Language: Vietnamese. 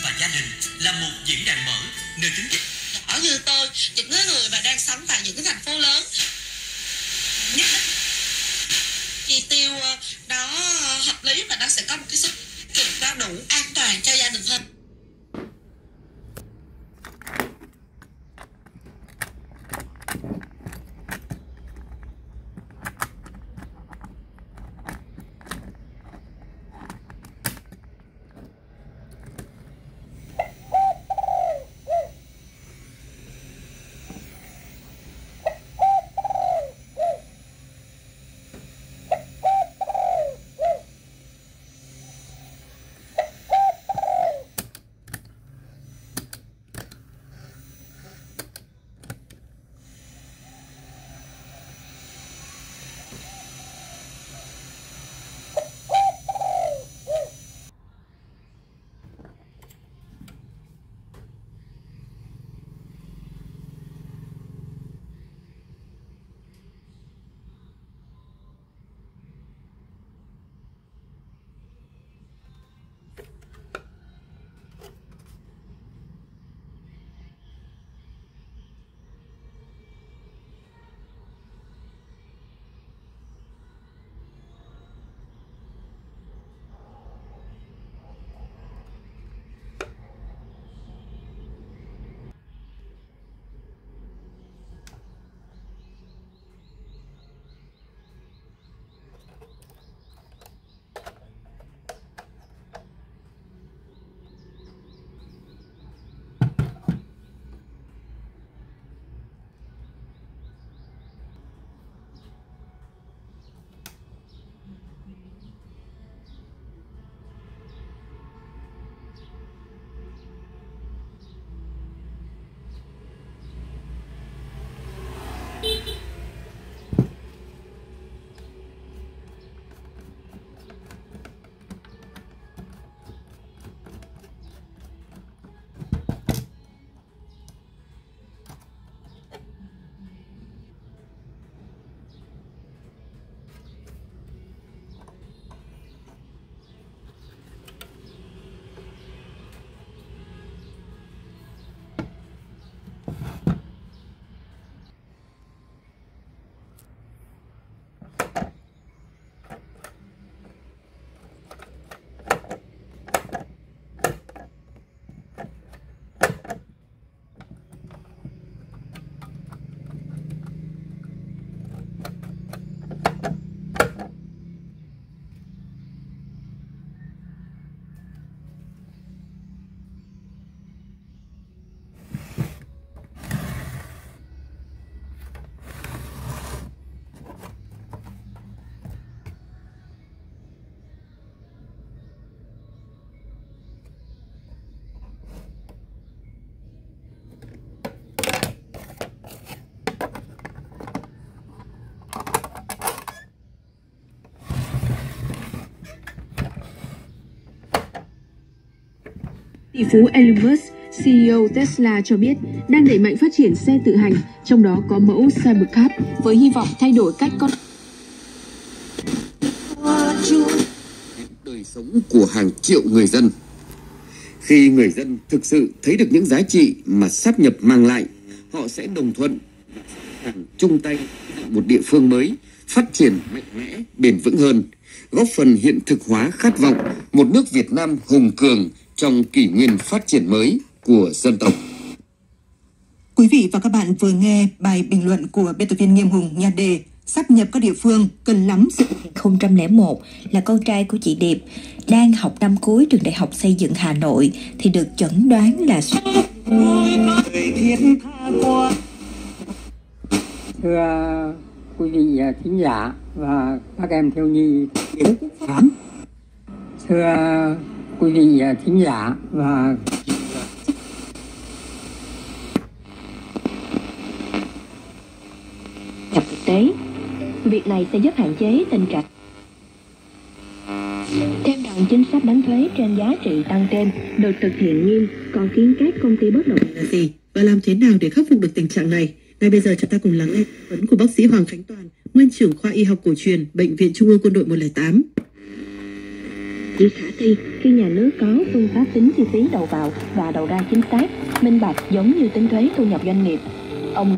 và gia đình là một diễn đàn mở nơi tính ở như tôi, những người mà đang sống tại những cái thành phố lớn nhất chi tiêu nó hợp lý và nó sẽ có một cái số tiền nó đủ an toàn cho gia đình hơn. Tỷ phú Elon Musk, CEO Tesla cho biết đang đẩy mạnh phát triển xe tự hành, trong đó có mẫu Cybercab với hy vọng thay đổi cách con đời sống của hàng triệu người dân. Khi người dân thực sự thấy được những giá trị mà sáp nhập mang lại, họ sẽ đồng thuận và chung tay một địa phương mới phát triển mạnh mẽ, bền vững hơn, góp phần hiện thực hóa khát vọng một nước Việt Nam hùng cường trong kỷ nguyên phát triển mới của dân tộc. Quý vị và các bạn vừa nghe bài bình luận của biên tập viên Nghiêm Hùng nhan đề sáp nhập các địa phương cần lắm sự. 2001 là con trai của chị Điệp, đang học năm cuối trường Đại học Xây dựng Hà Nội thì được chẩn đoán là thưa quý vị thính giả và các em thiếu nhi. Thưa quý vị thính giả và thực tế, việc này sẽ giúp hạn chế tình trạng theo đòn chính sách đánh thuế trên giá trị tăng thêm được thực hiện nghiêm, còn khiến các công ty bất động là gì và làm thế nào để khắc phục được tình trạng này? Ngay bây giờ chúng ta cùng lắng nghe tư vấn của bác sĩ Hoàng Khánh Toàn, nguyên trưởng khoa y học cổ truyền, Bệnh viện Trung ương Quân đội 108. chỉ khả thi khi nhà nước có phương pháp tính chi phí đầu vào và đầu ra chính xác, minh bạch giống như tính thuế thu nhập doanh nghiệp. Ông